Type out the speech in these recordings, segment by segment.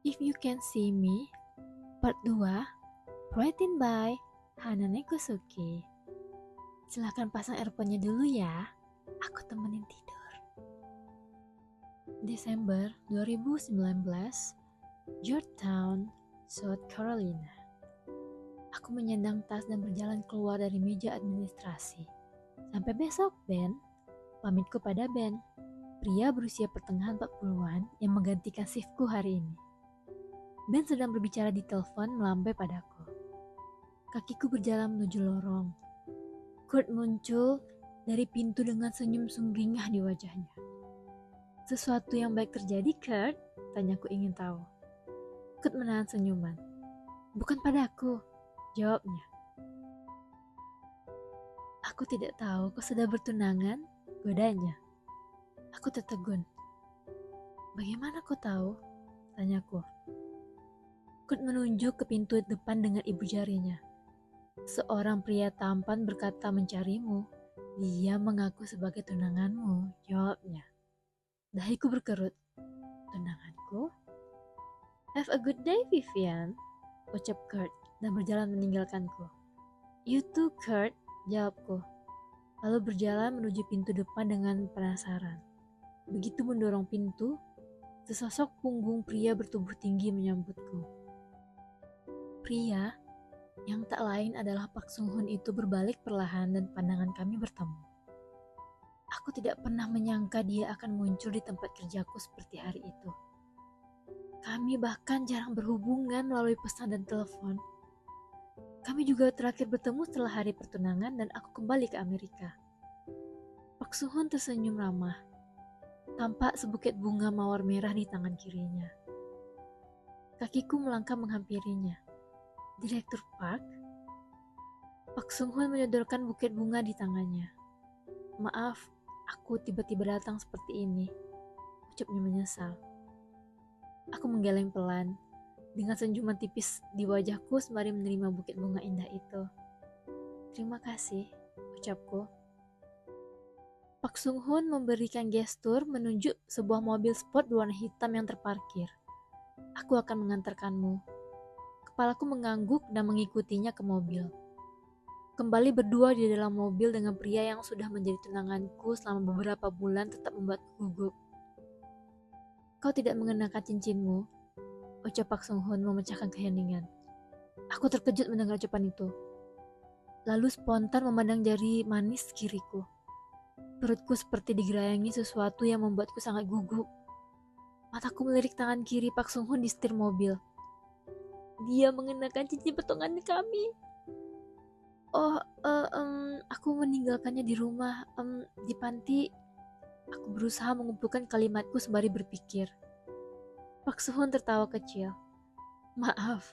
If You Can See Me, Part 2, written by Hanane Kusuki. Silahkan pasang earphone-nya dulu ya, aku temenin tidur. Desember 2019, Georgetown, South Carolina. Aku menyandang tas dan berjalan keluar dari meja administrasi. Sampai besok, Ben. Pamitku pada Ben, pria berusia pertengahan 40-an yang menggantikan shiftku hari ini. Ben sedang berbicara di telepon melambai padaku. Kakiku berjalan menuju lorong. Kurt muncul dari pintu dengan senyum sumringah di wajahnya. Sesuatu yang baik terjadi, Kurt? Tanyaku ingin tahu. Kurt menahan senyuman. Bukan padaku, jawabnya. Aku tidak tahu kau sudah bertunangan, godanya. Aku tertegun. Bagaimana kau tahu? Tanyaku. Kurt menunjuk ke pintu depan dengan ibu jarinya. Seorang pria tampan berkata mencarimu. Dia mengaku sebagai tunanganmu, jawabnya. Dahiku berkerut. Tunanganku? Have a good day, Vivian, ucap Kurt dan berjalan meninggalkanku. You too, Kurt, jawabku. Lalu berjalan menuju pintu depan dengan penasaran. Begitu mendorong pintu, sesosok punggung pria bertubuh tinggi menyambutku. Pria yang tak lain adalah Pak Sung Hoon itu berbalik perlahan dan pandangan kami bertemu. Aku tidak pernah menyangka dia akan muncul di tempat kerjaku seperti hari itu. Kami bahkan jarang berhubungan melalui pesan dan telepon. Kami juga terakhir bertemu setelah hari pertunangan dan aku kembali ke Amerika. Pak Sung Hoon tersenyum ramah. Tampak sebukit bunga mawar merah di tangan kirinya. Kakiku melangkah menghampirinya. Direktur Park? Pak Sung Hoon menyodorkan bukit bunga di tangannya. Maaf, aku tiba-tiba datang seperti ini. Ucapnya menyesal. Aku menggeleng pelan, dengan senyuman tipis di wajahku sembari menerima bukit bunga indah itu. Terima kasih, ucapku. Pak Sung Hoon memberikan gestur menunjuk sebuah mobil sport berwarna hitam yang terparkir. Aku akan mengantarkanmu. Kepalaku mengangguk dan mengikutinya ke mobil. Kembali berdua di dalam mobil dengan pria yang sudah menjadi tunanganku selama beberapa bulan tetap membuatku gugup. Kau tidak mengenakan cincinmu, ucap Pak Sung Hoon memecahkan keheningan. Aku terkejut mendengar ucapan itu. Lalu spontan memandang jari manis kiriku. Perutku seperti digerayangi sesuatu yang membuatku sangat gugup. Mataku melirik tangan kiri Pak Sung Hoon di setir mobil. Dia mengenakan cincin potongan kami. Oh, aku meninggalkannya di rumah, di panti. Aku berusaha mengumpulkan kalimatku sembari berpikir. Pak Sung Hoon tertawa kecil. Maaf,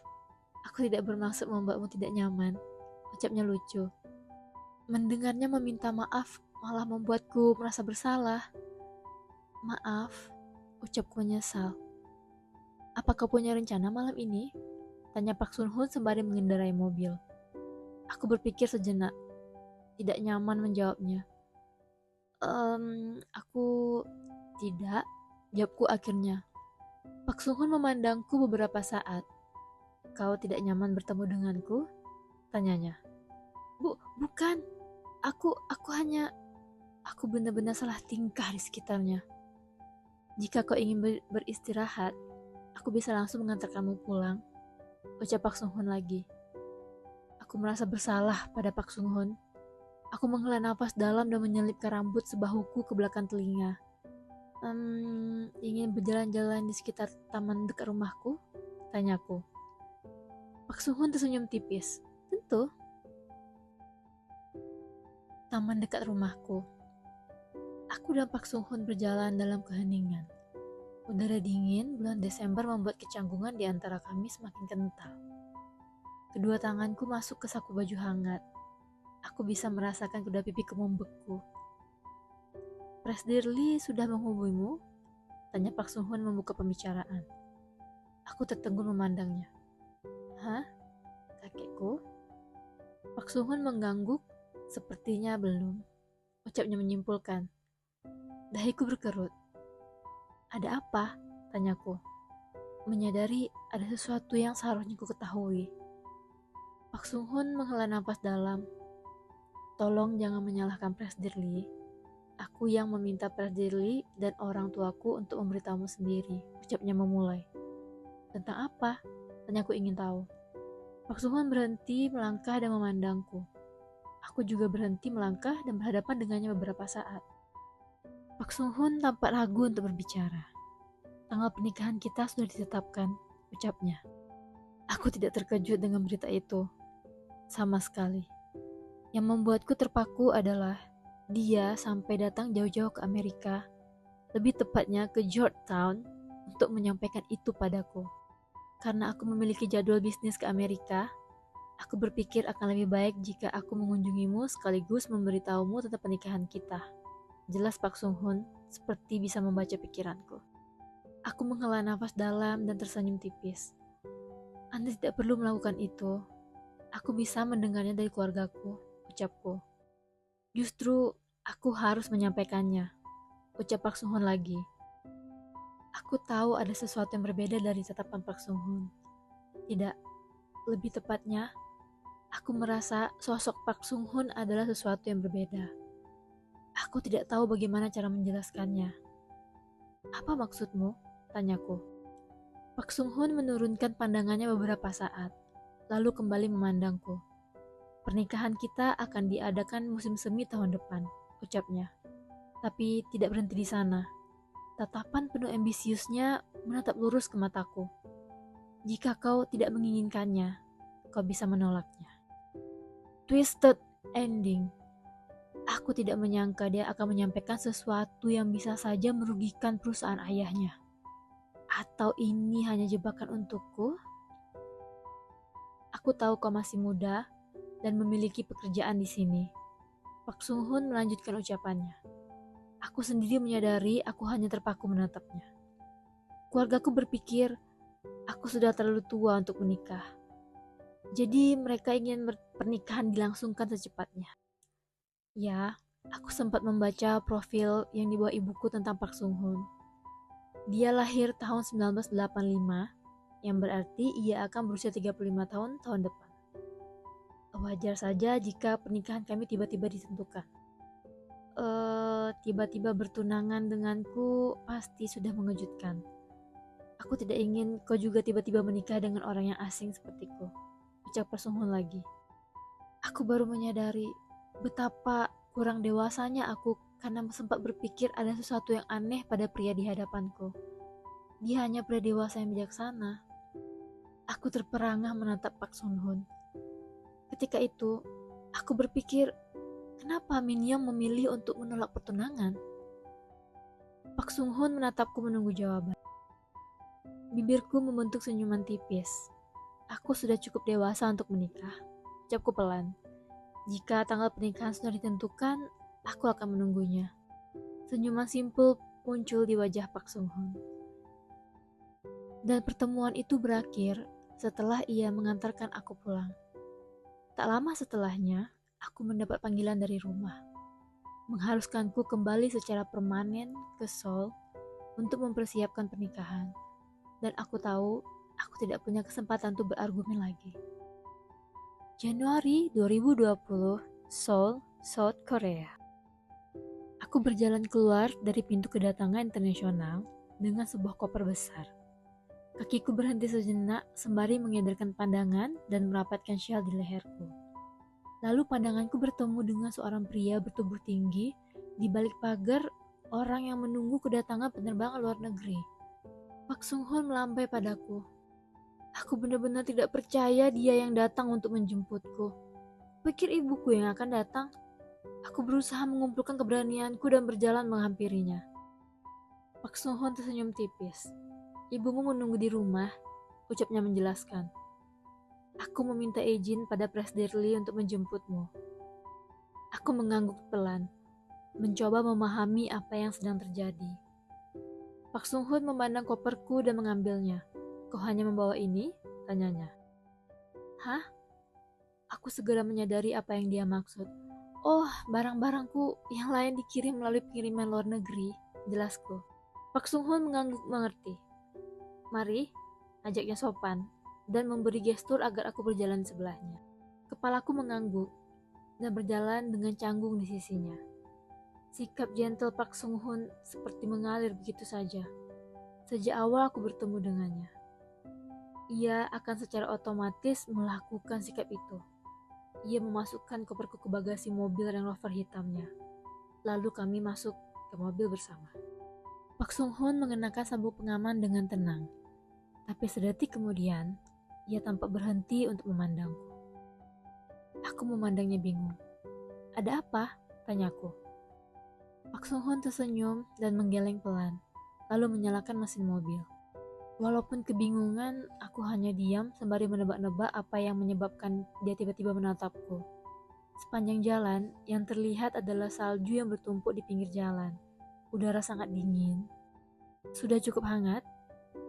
aku tidak bermaksud membuatmu tidak nyaman, ucapnya lucu. Mendengarnya meminta maaf malah membuatku merasa bersalah. Maaf, ucapku menyesal. Apa kau punya rencana malam ini? Tanya Pak Sung Hoon sembari mengendarai mobil. Aku berpikir sejenak. Tidak nyaman menjawabnya. Aku tidak, jawabku akhirnya. Pak Sung Hoon memandangku beberapa saat. Kau tidak nyaman bertemu denganku? Tanyanya. Bukan. Aku benar-benar salah tingkah di sekitarnya. Jika kau ingin beristirahat, aku bisa langsung mengantarkanmu pulang, ucap Pak Sung Hoon lagi. Aku merasa bersalah pada Pak Sung Hoon. Aku menghela nafas dalam dan menyelipkan rambut sebahuku ke belakang telinga. Ingin berjalan-jalan di sekitar taman dekat rumahku? Tanyaku. Pak Sung Hoon tersenyum tipis. Tentu. Taman dekat rumahku. Aku dan Pak Sung Hoon berjalan dalam keheningan. Udara dingin bulan Desember membuat kecanggungan di antara kami semakin kental. Kedua tanganku masuk ke saku baju hangat. Aku bisa merasakan kedua pipiku membeku. Presdirly sudah menghubungimu? Tanya Pak Sung Hoon membuka pembicaraan. Aku tertegun memandangnya. Hah? Kakekku? Pak Sung Hoon mengangguk. Sepertinya belum. Ucapnya menyimpulkan. Dahiku berkerut. Ada apa? Tanyaku. menyadari ada sesuatu yang seharusnya ku ketahui. Pak Sung Hun menghela nafas dalam. Tolong jangan menyalahkan Presiden Lee. Aku yang meminta Presiden Lee dan orang tuaku untuk memberitahumu sendiri, ucapnya memulai. Tentang apa? Tanyaku ingin tahu. Pak Sung Hun berhenti melangkah dan memandangku. Aku juga berhenti melangkah dan berhadapan dengannya beberapa saat. Pak Sung Hun tampak ragu untuk berbicara. Tanggal pernikahan kita sudah ditetapkan, ucapnya. Aku tidak terkejut dengan berita itu. Sama sekali. Yang membuatku terpaku adalah dia sampai datang jauh-jauh ke Amerika, lebih tepatnya ke Georgetown, untuk menyampaikan itu padaku. Karena aku memiliki jadwal bisnis ke Amerika, aku berpikir akan lebih baik jika aku mengunjungimu sekaligus memberitahumu tentang pernikahan kita. Jelas Pak Sung Hun seperti bisa membaca pikiranku. Aku menghela nafas dalam dan tersenyum tipis. Anda tidak perlu melakukan itu. Aku bisa mendengarnya dari keluargaku, ucapku. Justru aku harus menyampaikannya, ucap Pak Sung Hun lagi. Aku tahu ada sesuatu yang berbeda dari tatapan Pak Sung Hun. Tidak, lebih tepatnya, aku merasa sosok Pak Sung Hun adalah sesuatu yang berbeda. Aku tidak tahu bagaimana cara menjelaskannya. Apa maksudmu? Tanyaku. Pak Sung Hun menurunkan pandangannya beberapa saat, lalu kembali memandangku. Pernikahan kita akan diadakan musim semi tahun depan, ucapnya. Tapi tidak berhenti di sana. Tatapan penuh ambisiusnya menatap lurus ke mataku. Jika kau tidak menginginkannya, kau bisa menolaknya. Twisted ending. Aku tidak menyangka dia akan menyampaikan sesuatu yang bisa saja merugikan perusahaan ayahnya. Atau ini hanya jebakan untukku? Aku tahu kau masih muda dan memiliki pekerjaan di sini. Pak Sung Hun melanjutkan ucapannya. Aku sendiri menyadari aku hanya terpaku menatapnya. Keluargaku berpikir aku sudah terlalu tua untuk menikah. Jadi mereka ingin pernikahan dilangsungkan secepatnya. Ya, aku sempat membaca profil yang dibawa ibuku tentang Pak Sung Hun. Dia lahir tahun 1985, yang berarti ia akan berusia 35 tahun depan. Wajar saja jika pernikahan kami tiba-tiba ditentukan. Tiba-tiba bertunangan denganku pasti sudah mengejutkan. Aku tidak ingin kau juga tiba-tiba menikah dengan orang yang asing sepertiku, ucap Pak Sung Hun lagi. Aku baru menyadari betapa kurang dewasanya aku karena sempat berpikir ada sesuatu yang aneh pada pria di hadapanku. Dia hanya pria dewasa yang bijaksana. Aku terperangah menatap Pak Sung Hun. Ketika itu, aku berpikir, kenapa Min Young memilih untuk menolak pertunangan? Pak Sung Hun menatapku menunggu jawaban. Bibirku membentuk senyuman tipis. Aku sudah cukup dewasa untuk menikah, ucapku pelan. Jika tanggal pernikahan sudah ditentukan, aku akan menunggunya. Senyuman simpel muncul di wajah Pak Sung Hun. Dan pertemuan itu berakhir setelah ia mengantarkan aku pulang. Tak lama setelahnya, aku mendapat panggilan dari rumah. Mengharuskanku kembali secara permanen ke Seoul untuk mempersiapkan pernikahan. Dan aku tahu, aku tidak punya kesempatan untuk berargumen lagi. Januari 2020, Seoul, South Korea. Aku berjalan keluar dari pintu kedatangan internasional dengan sebuah koper besar. Kakiku berhenti sejenak sembari mengedarkan pandangan dan merapatkan syal di leherku. Lalu pandanganku bertemu dengan seorang pria bertubuh tinggi di balik pagar orang yang menunggu kedatangan penerbangan luar negeri. Pak Sung Hun melambai padaku. Aku benar-benar tidak percaya dia yang datang untuk menjemputku. Pikir ibuku yang akan datang. Aku berusaha mengumpulkan keberanianku dan berjalan menghampirinya. Pak Sung Hun tersenyum tipis. Ibumu menunggu di rumah, ucapnya menjelaskan. Aku meminta izin pada Presiden Lee untuk menjemputmu. Aku mengangguk pelan, mencoba memahami apa yang sedang terjadi. Pak Sung Hun memandang koperku dan mengambilnya. Kau hanya membawa ini? Tanyanya. Hah? Aku segera menyadari apa yang dia maksud. Oh, barang-barangku yang lain dikirim melalui pengiriman luar negeri, jelasku. Pak Sung Hun mengangguk mengerti. Mari, ajaknya sopan, dan memberi gestur agar aku berjalan di sebelahnya. Kepalaku mengangguk dan berjalan dengan canggung di sisinya. Sikap gentle Park Sung Hoon seperti mengalir begitu saja. Sejak awal aku bertemu dengannya, ia akan secara otomatis melakukan sikap itu. Ia memasukkan koperku ke bagasi mobil Range Rover hitamnya. Lalu kami masuk ke mobil bersama. Park Sung Hoon mengenakan sabuk pengaman dengan tenang. Tapi sedetik kemudian, ia tampak berhenti untuk memandangku. Aku memandangnya bingung. Ada apa? Tanyaku. Park Sung Hoon tersenyum dan menggeleng pelan, lalu menyalakan mesin mobil. Walaupun kebingungan, aku hanya diam sembari menebak-nebak apa yang menyebabkan dia tiba-tiba menatapku. Sepanjang jalan, yang terlihat adalah salju yang bertumpuk di pinggir jalan. Udara sangat dingin. Sudah cukup hangat?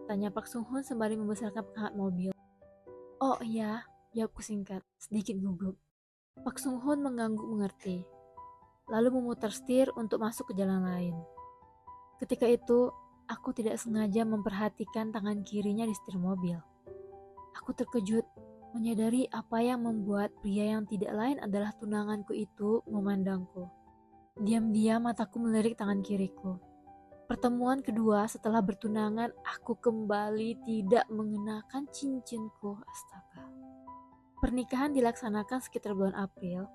Tanya Park Sung Hoon sembari membesarkan penghangat mobil. Oh iya, jawabku singkat, sedikit gugup. Park Sung Hoon mengangguk mengerti, lalu memutar setir untuk masuk ke jalan lain. Ketika itu, aku tidak sengaja memperhatikan tangan kirinya di setir mobil. Aku terkejut menyadari apa yang membuat pria yang tidak lain adalah tunanganku itu memandangku. Diam-diam mataku melirik tangan kiriku. Pertemuan kedua setelah bertunangan, aku kembali tidak mengenakan cincinku. Astaga. Pernikahan dilaksanakan sekitar bulan April.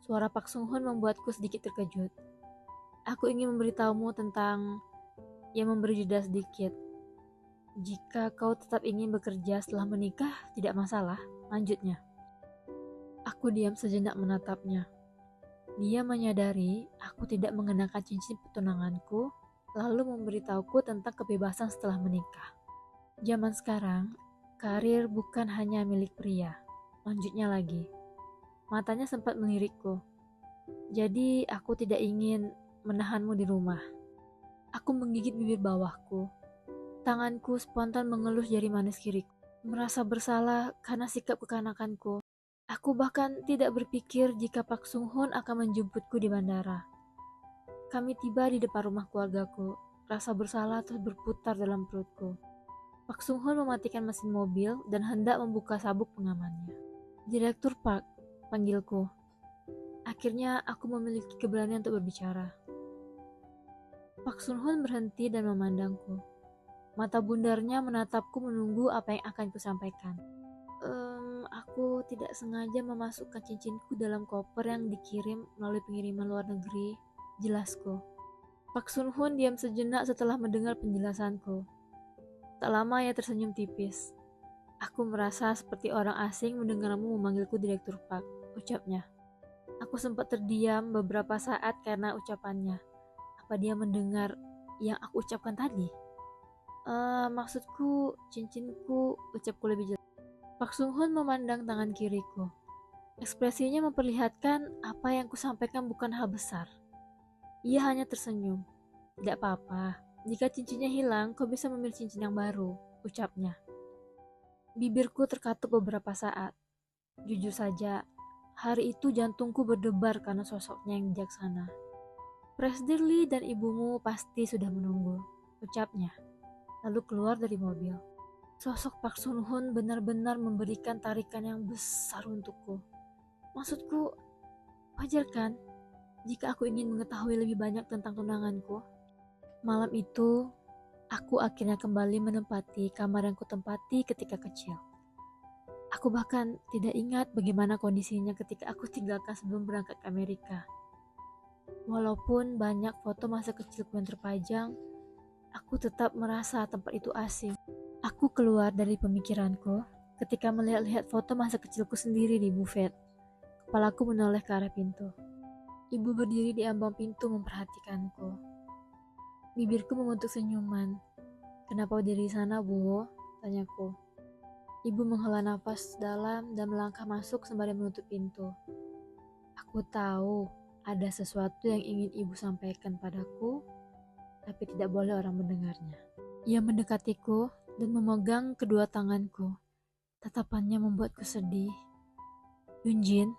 Suara Park Sung Hoon membuatku sedikit terkejut. Aku ingin memberitahumu tentang... Ia memberi jeda sedikit. Jika kau tetap ingin bekerja setelah menikah, tidak masalah, lanjutnya. Aku diam sejenak menatapnya. Dia menyadari aku tidak mengenakan cincin pertunanganku, lalu memberitahuku tentang kebebasan setelah menikah. Zaman sekarang, karir bukan hanya milik pria. Lanjutnya lagi. Matanya sempat melirikku. Jadi aku tidak ingin menahanmu di rumah. Aku menggigit bibir bawahku. Tanganku spontan mengelus jari manis kiriku. Merasa bersalah karena sikap kekanakanku. Aku bahkan tidak berpikir jika Park Sung Hoon akan menjemputku di bandara. Kami tiba di depan rumah keluargaku. Rasa bersalah terus berputar dalam perutku. Park Sung Hoon mematikan mesin mobil dan hendak membuka sabuk pengamannya. Direktur Park, panggilku. Akhirnya aku memiliki keberanian untuk berbicara. Park Sung Hoon berhenti dan memandangku. Mata bundarnya menatapku menunggu apa yang akan kusampaikan. Aku tidak sengaja memasukkan cincinku dalam koper yang dikirim melalui pengiriman luar negeri, jelasku. Park Sung Hoon diam sejenak setelah mendengar penjelasanku. Tak lama ia tersenyum tipis. Aku merasa seperti orang asing mendengarmu memanggilku Direktur Park, ucapnya. Aku sempat terdiam beberapa saat karena ucapannya. Apa dia mendengar yang aku ucapkan tadi? Maksudku, cincinku, ucapku lebih jelas. Park Sung Hoon memandang tangan kiriku. Ekspresinya memperlihatkan apa yang kusampaikan bukan hal besar. Ia hanya tersenyum. Tidak apa-apa, jika cincinnya hilang, kau bisa memilih cincin yang baru, ucapnya. Bibirku terkatup beberapa saat. Jujur saja, hari itu jantungku berdebar karena sosoknya yang bijaksana. Presiden Lee dan ibumu pasti sudah menunggu, ucapnya. Lalu keluar dari mobil. Sosok Park Sung Hoon benar-benar memberikan tarikan yang besar untukku. Maksudku, wajar kan jika aku ingin mengetahui lebih banyak tentang tunanganku? Malam itu, aku akhirnya kembali menempati kamar yang kutempati ketika kecil. Aku bahkan tidak ingat bagaimana kondisinya ketika aku tinggalkan sebelum berangkat ke Amerika. Walaupun banyak foto masa kecilku yang terpajang, aku tetap merasa tempat itu asing. Aku keluar dari pemikiranku ketika melihat-lihat foto masa kecilku sendiri di bufet. Kepalaku menoleh ke arah pintu. Ibu berdiri di ambang pintu memperhatikanku. Bibirku membentuk senyuman. Kenapa berdiri di sana, Bu? Tanyaku. Ibu menghela nafas dalam dan melangkah masuk sembari menutup pintu. Aku tahu ada sesuatu yang ingin ibu sampaikan padaku, tapi tidak boleh orang mendengarnya. Ia mendekatiku dan memegang kedua tanganku. Tatapannya membuatku sedih. Yunjin,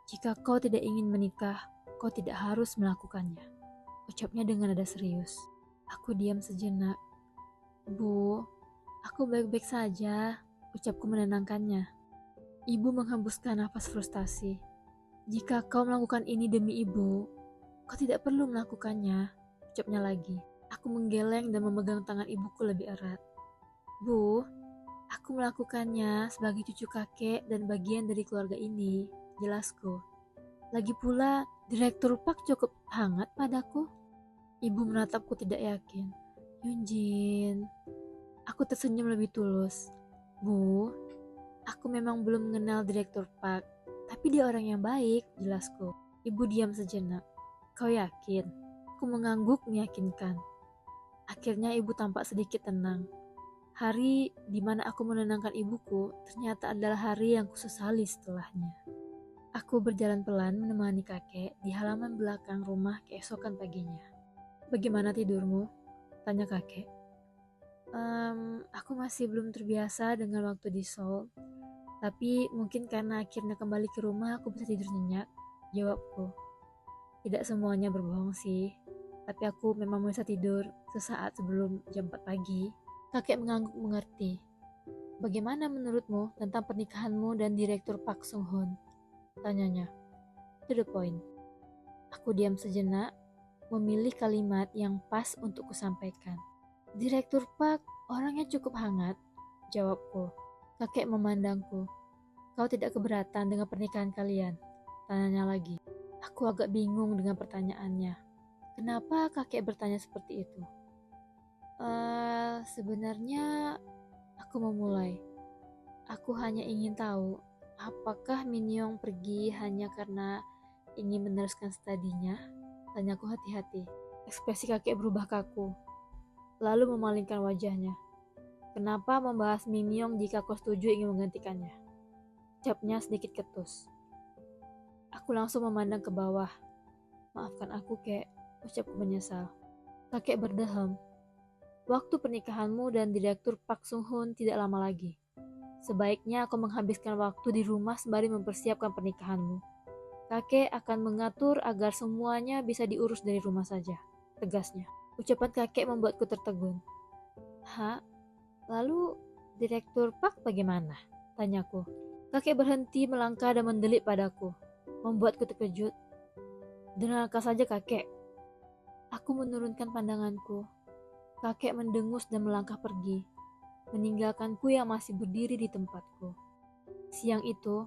jika kau tidak ingin menikah, kau tidak harus melakukannya, ucapnya dengan nada serius. Aku diam sejenak. Bu, Aku baik-baik saja, ucapku menenangkannya. Ibu menghembuskan nafas frustasi. Jika kau melakukan ini demi ibu, kau tidak perlu melakukannya, ucapnya lagi. Aku menggeleng dan memegang tangan ibuku lebih erat. Bu, aku melakukannya sebagai cucu kakek dan bagian dari keluarga ini, jelasku. Lagi pula, Direktur Pak cukup hangat padaku. Ibu menatapku tidak yakin. Yunjin, aku tersenyum lebih tulus. Bu, aku memang belum mengenal Direktur Pak, tapi dia orang yang baik, jelasku. Ibu diam sejenak. Kau yakin? Aku mengangguk meyakinkan. Akhirnya ibu tampak sedikit tenang. Hari di mana aku menenangkan ibuku ternyata adalah hari yang kusesali setelahnya. Aku berjalan pelan menemani kakek di halaman belakang rumah keesokan paginya. Bagaimana tidurmu? Tanya kakek. Aku masih belum terbiasa dengan waktu di Seoul. Tapi mungkin karena akhirnya kembali ke rumah aku bisa tidur nyenyak, jawabku. Tidak semuanya berbohong sih, tapi aku memang bisa tidur sesaat sebelum jam 4 pagi. Kakek mengangguk mengerti. Bagaimana menurutmu tentang pernikahanmu dan Direktur Pak Sung Hoon? Tanyanya. To the point. Aku diam sejenak, memilih kalimat yang pas untuk kusampaikan. Direktur Pak orangnya cukup hangat, jawabku. Kakek memandangku. Kau tidak keberatan dengan pernikahan kalian? Tanyanya lagi. Aku agak bingung dengan pertanyaannya. Kenapa kakek bertanya seperti itu? Sebenarnya aku memulai. Aku hanya ingin tahu, apakah Minyong pergi hanya karena ingin meneruskan studinya? Tanyaku hati-hati. Ekspresi kakek berubah kaku, lalu memalingkan wajahnya. Kenapa membahas Minyong jika kau setuju ingin menggantikannya? Ucapnya sedikit ketus. Aku langsung memandang ke bawah. Maafkan aku, Kek, ucapku menyesal. Kakek berdeham. Waktu pernikahanmu dan Direktur Pak Sung Hoon tidak lama lagi. Sebaiknya aku menghabiskan waktu di rumah sembari mempersiapkan pernikahanmu. Kakek akan mengatur agar semuanya bisa diurus dari rumah saja, tegasnya. Ucapan kakek membuatku tertegun. Hah? Lalu Direktur Pak bagaimana? Tanyaku. Kakek berhenti melangkah dan mendelik padaku, membuatku terkejut. Dengarkan saja kakek. Aku menurunkan pandanganku. Kakek mendengus dan melangkah pergi, meninggalkanku yang masih berdiri di tempatku. Siang itu,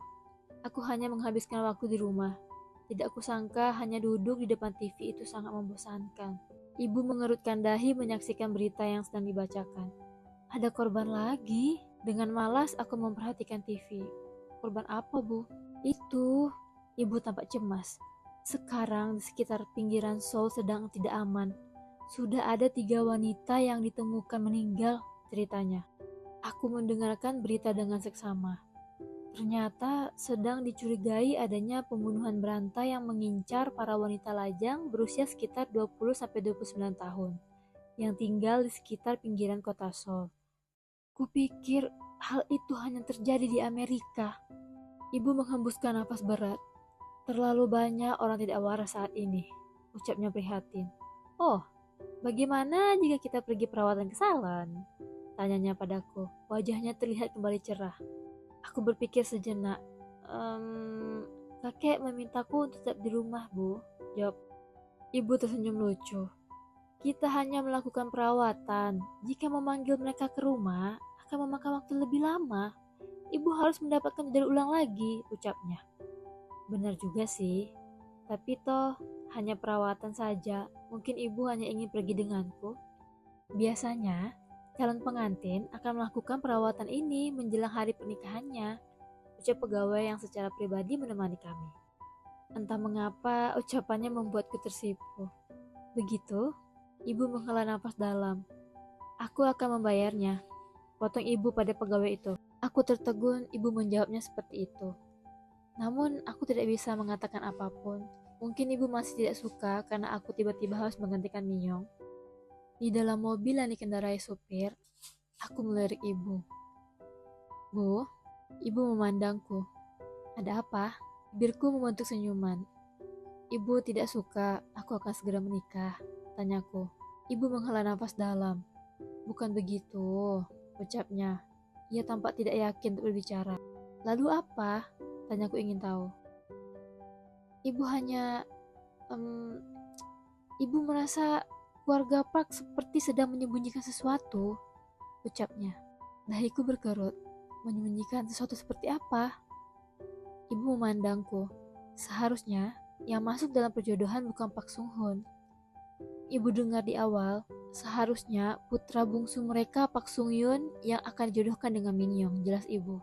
aku hanya menghabiskan waktu di rumah. Tidak kusangka hanya duduk di depan TV itu sangat membosankan. Ibu mengerutkan dahi menyaksikan berita yang sedang dibacakan. Ada korban lagi. Dengan malas aku memperhatikan TV. Korban apa, Bu? Itu. Ibu tampak cemas. Sekarang di sekitar pinggiran Seoul sedang tidak aman. Sudah ada 3 wanita yang ditemukan meninggal, ceritanya. Aku mendengarkan berita dengan seksama. Ternyata sedang dicurigai adanya pembunuhan berantai yang mengincar para wanita lajang berusia sekitar 20-29 tahun yang tinggal di sekitar pinggiran kota Seoul. Kupikir hal itu hanya terjadi di Amerika. Ibu menghembuskan napas berat. Terlalu banyak orang tidak waras saat ini, ucapnya prihatin. Oh, bagaimana jika kita pergi perawatan ke salon? Tanyanya padaku. Wajahnya terlihat kembali cerah. Aku berpikir sejenak. Kakek memintaku untuk tetap di rumah, Bu. Jawab. Ibu tersenyum lucu. Kita hanya melakukan perawatan. Jika memanggil mereka ke rumah, akan memakan waktu lebih lama. Ibu harus mendapatkan jadwal ulang lagi, ucapnya. Benar juga sih. Tapi toh, hanya perawatan saja. Mungkin ibu hanya ingin pergi denganku. Biasanya, calon pengantin akan melakukan perawatan ini menjelang hari pernikahannya, ucap pegawai yang secara pribadi menemani kami. Entah mengapa ucapannya membuatku tersipu. Begitu, ibu menghela nafas dalam. Aku akan membayarnya, potong ibu pada pegawai itu. Aku tertegun, ibu menjawabnya seperti itu. Namun, aku tidak bisa mengatakan apapun. Mungkin ibu masih tidak suka karena aku tiba-tiba harus menggantikan Minyong. Di dalam mobil yang dikendarai supir, aku melirik ibu. Bu, ibu memandangku. Ada apa? Bibirku membentuk senyuman. Ibu tidak suka aku akan segera menikah, tanyaku. Ibu menghela nafas dalam. Bukan begitu. ucapnya. Ia tampak tidak yakin untuk berbicara. Lalu apa? Tanyaku ingin tahu. Ibu hanya... ibu merasa keluarga Park seperti sedang menyembunyikan sesuatu, ucapnya. Dahiku berkerut. Menyembunyikan sesuatu seperti apa? Ibu memandangku. Seharusnya yang masuk dalam perjodohan bukan Pak Sung Hoon. Ibu dengar di awal, seharusnya putra bungsu mereka Pak Sung Yoon yang akan dijodohkan dengan Min Young, jelas ibu.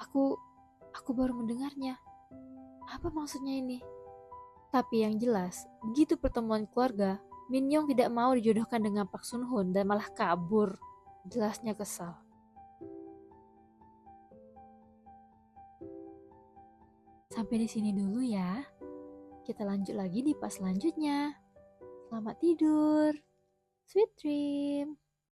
Aku baru mendengarnya. Apa maksudnya ini? Tapi yang jelas, begitu pertemuan keluarga, Min Young tidak mau dijodohkan dengan Pak Sun Hoon dan malah kabur. Jelasnya kesal. Sampai di sini dulu ya. Kita lanjut lagi di pas selanjutnya. Selamat tidur. Sweet dream.